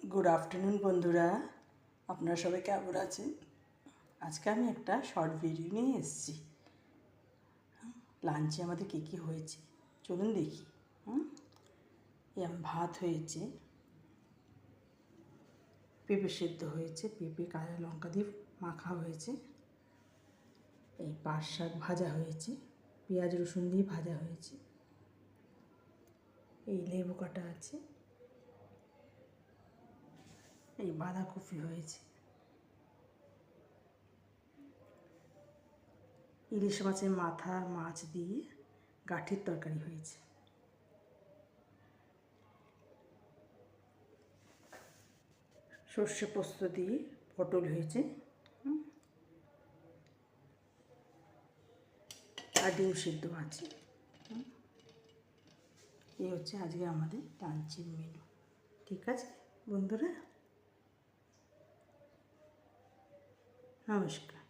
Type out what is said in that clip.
Good afternoon বন্ধুরা, আপনারা সবাই কেমন আছেন? আজকে আমি একটা শর্ট ভিডিও নিয়ে এসেছি। লাঞ্চে আমাদের কী হয়েছে চলুন দেখি। ভাত হয়েছে, পেঁপে সেদ্ধ হয়েছে, পেঁপে কাঁচা লঙ্কা দিয়ে মাখা হয়েছে, এই পাট শাক ভাজা হয়েছে, পেঁয়াজ রসুন দিয়ে ভাজা হয়েছে, এই লেবু কাটা আছে, এই বাঁধাকপি হয়েছে, ইলিশ মাছের মাথা মাছ দিয়ে গাঠির তরকারি হয়েছে, সর্ষে পোস্ত দিয়ে পটল হয়েছে, আর ডিম সিদ্ধ আছে। এই হচ্ছে আজকে আমাদের লাঞ্চের মেনু। ঠিক আছে বন্ধুরা, নমস্কার।